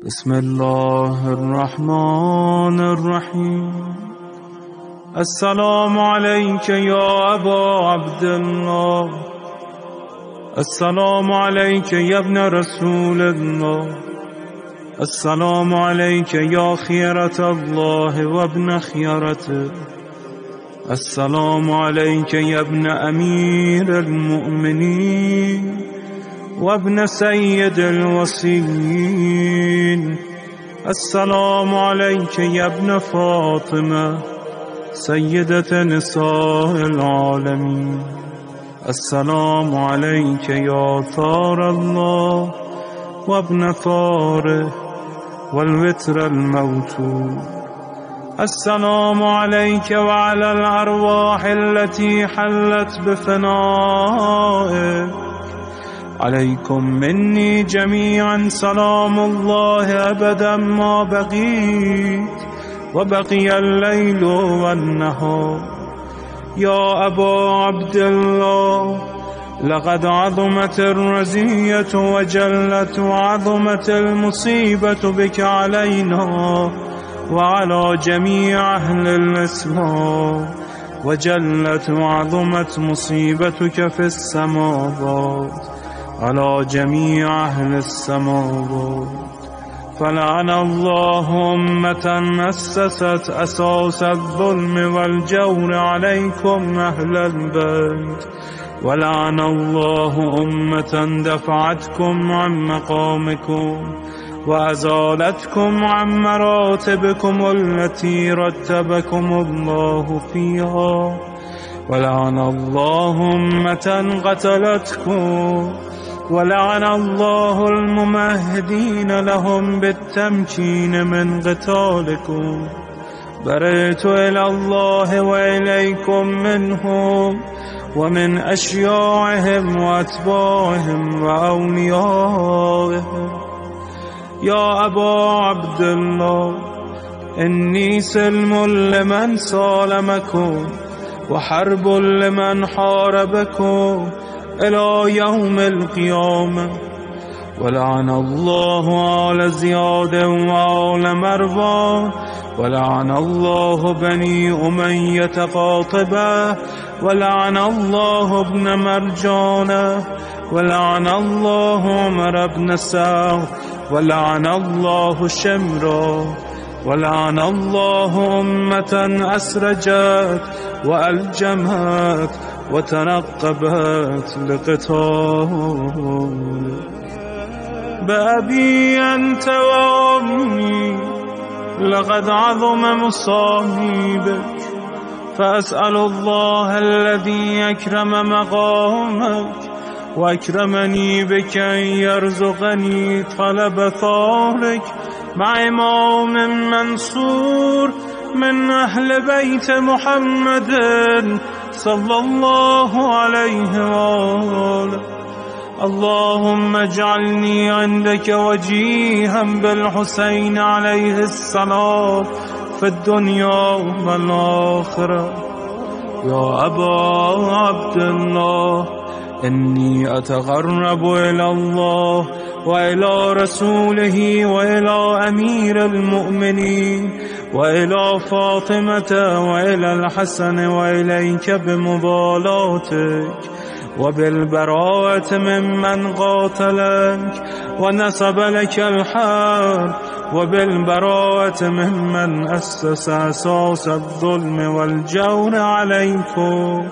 بسم الله الرحمن الرحیم. السلام عليك يا أبا عبد الله، السلام عليك يا ابن رسول الله، السلام عليك يا خيرة الله وابن خيرته، السلام عليك يا ابن أمير المؤمنين وابن سيد الوصيين، السلام عليك يا ابن فاطمة سيدة نساء العالمين، السلام عليك يا ثار الله وابن ثاره والوتر الموتور، السلام عليك وعلى الأرواح التي حلت بفنائك، عليكم مني جميعا سلام الله أبدا ما بقيت وبقي الليل والنهار. يا أبا عبد الله، لقد عظمت الرزية وجلت وعظمت المصيبة بك علينا وعلى جميع أهل الإسلام، وجلت وعظمت مصيبتك في السماوات على جميع أهل السماوات. فلعن الله أمة أسست أساس الظلم والجور عليكم أهل البيت، ولعن الله أمة دفعتكم عن مقامكم وأزالتكم عن مراتبكم التي رتبكم الله فيها، ولعن الله أمة قتلتكم، ولعن الله الممهدين لهم بالتمكين من قتالكم. برئت إلى الله وإليكم منهم ومن أشياعهم وأتباعهم وأوليائهم. يا أبا عبد الله، إني سلم لمن سالمكم وحرب لمن حاربكم إلى يوم القيامة. ولعن الله آل زياد وآل مروان، ولعن الله بني أمية قاطبة، ولعن الله ابن مرجانة، ولعن الله عمر بن سعد، ولعن الله شمرا، ولعن الله أمة أسرجت وألجمت وتنقبت لقتال. بأبي أنت وأمي، لقد عظم مصائبك، فأسأل الله الذي أكرم مقامك وأكرمني بك أن يرزقني طلب ثارك مع إمام منصور من أهل بيت محمد صلى الله عليه وآله. اللهم اجعلني عندك وجيها بالحسين عليه السلام في الدنيا والآخرة. يا أبا عبد الله، إني أتقرب إلى الله وإلى رسوله وإلى أمير المؤمنين وإلى فاطمة وإلى الحسن وإليك بمبالاتك وبالبراءة ممن قاتلك ونسب لك الحرب، وبالبراءة ممن أسس أساس الظلم والجور عليكم.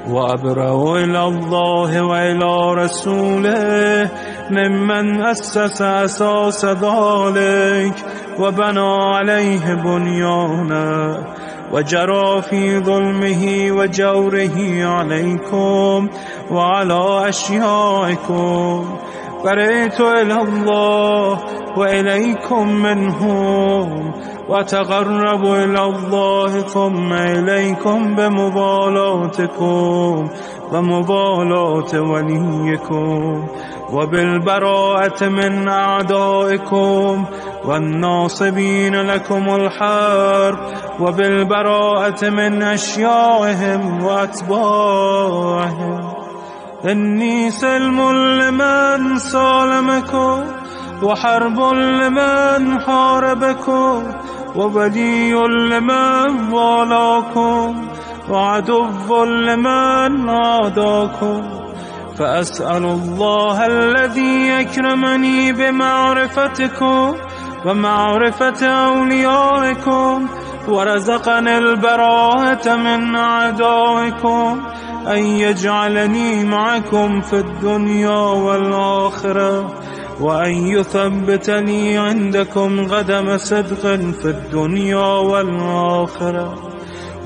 وأبرأ إلى الله وإلى رسوله ممن أسس أساس ذلك وبنى عليه بنيانا وجرى في ظلمه وجوره عليكم وعلى أشيائكم. برئت إلى الله وإليكم منهم، وتقرب إلى الله ثم إليكم بمبالاتكم ومبالاة وليكم، وبالبراءة من أعدائكم والناصبين لكم الحرب، وبالبراءة من أشيائهم وأتباعهم. إني سلم لمن سالمكم وحرب لمن حاربكم وولي لمن والاكم وعدو لمن عاداكم، فأسأل الله الذي يكرمني بمعرفتكم ومعرفة أوليائكم ورزقني البراءة من أعدائكم أن يجعلني معكم في الدنيا والآخرة، وأن يثبتني عندكم قدم صدق في الدنيا والآخرة،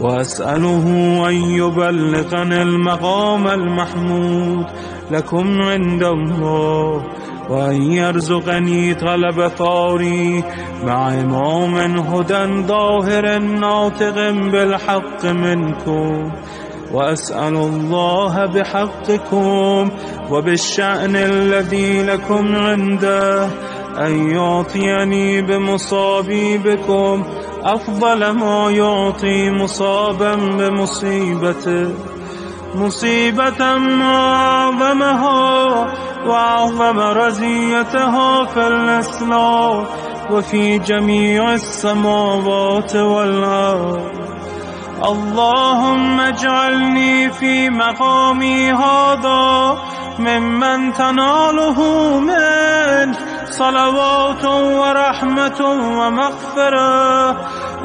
وأسأله أن يبلغني المقام المحمود لكم عند الله، وأن يرزقني طلب ثاري مع إمام هدى ظاهر ناطق بالحق منكم، وأسأل الله بحقكم وبالشأن الذي لكم عنده أن يعطيني بمصابي بكم أفضل ما يعطي مصابا بمصيبته، مصيبة أعظمها وأعظم رزيتها في الإسلام وفي جميع السماوات والأرض. اللهم اجعلني في مقامي هذا ممن تناله منك صلوات ورحمة ومغفرة.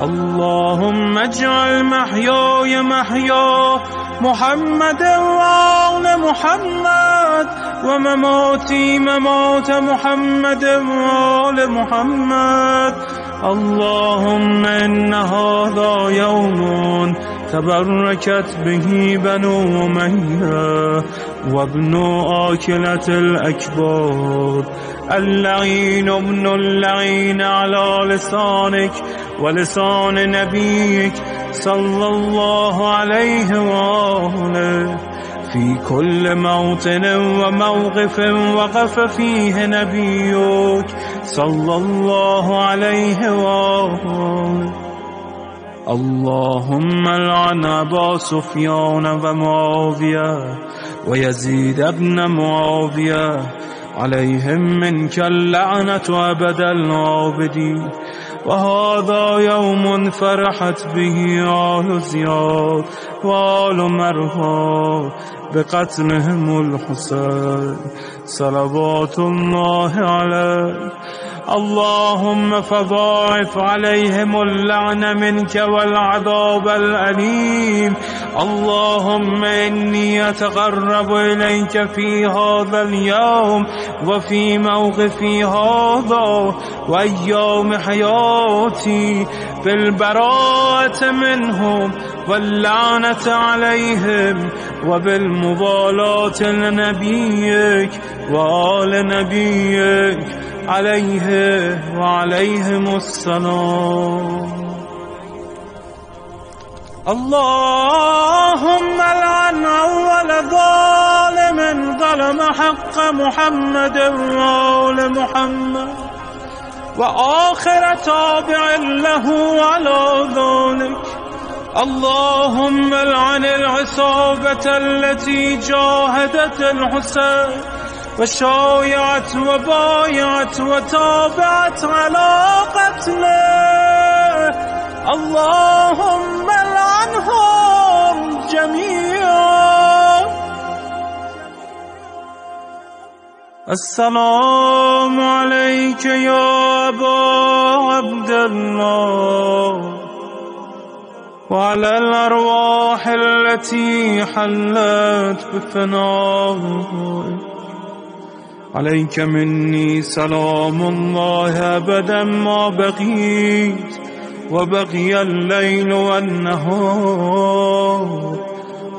اللهم اجعل محياي محيا محمد وآل محمد ومماتي ممات محمد وآل محمد. اللهم إن هذا يوم تبركت به بنو أمية وابن آكلة الأكبار، اللعين ابن اللعين على لسانك ولسان نبيك صلى الله عليه وآله، في كل موطن وموقف وقف فيه نبيك صلى الله عليه وآله. اللهم لعن أبا سفيان ومعاوية ويزيد بن معاوية، عليهم منك اللعنة أبد العابدين. وهذا يوم فرحت به آل زياد وآل مرها بقتلهم الحسين صلوات الله عليه. اللهم فضاعف عليهم اللعن منك والعذاب الأليم. اللهم إني أتقرب إليك في هذا اليوم وفي موقفي هذا وأيام حياتي بالبراءة منهم واللعنة عليهم وبالمبالاة لنبيك وآل نبيك عليه وعليهم السلام. اللهم لعن أول ظالم ظلم حق محمد وآل محمد وآخر تابع له على ذلك. اللهم لعن العصابة التي جاهدت الحسين وشايعت وبايعت وتابعت على قتله. اللهم لعنهم جميعا. السلام عليك يا أبا عبد الله وعلى الأرواح التي حلت بفنائك. عليك مني سلام الله أبدا ما بقيت وبقي الليل والنهار،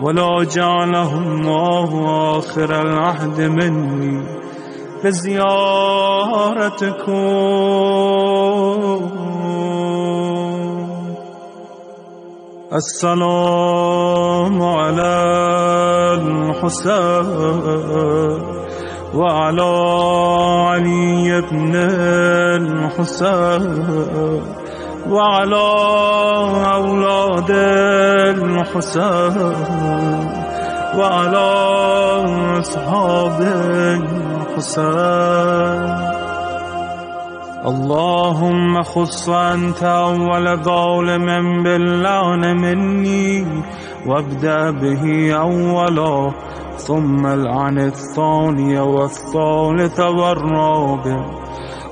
ولا جعله الله آخر العهد مني بزيارتكم. السلام على الحسين وعلى علي بن الحسين وعلى أولاد الحسين وعلى أصحاب الحسين. اللهم خص أنت أول ظالم باللعن مني وابدأ به أولا ثم العن الثاني والثالث والرابع.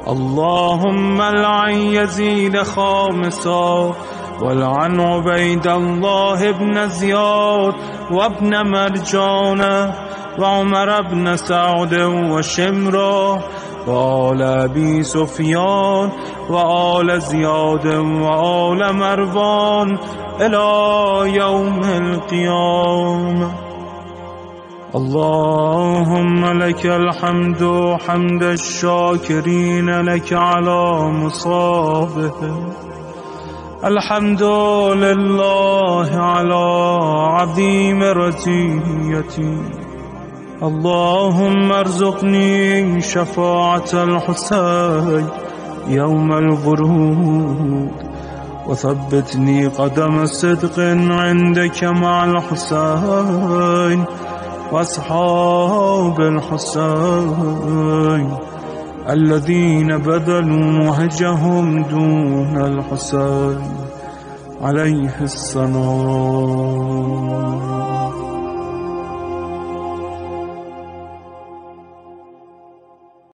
اللهم العن يزيد خامسا والعن عبيد الله بن زياد وابن مرجان وعمر بن سعد وشمرة وآل أبي سفيان وآل زياد وآل مروان إلى يوم القيامة. اللهم لك الحمد حمد الشاكرين لك على مصابه. الحمد لله على عظيم رزيتي. اللهم ارزقني شفاعة الحسين يوم الورود وثبتني قدم صدق عندك مع الحسين وأصحاب الحسين الذين بذلوا وهجهم دون الحسين عليه السلام.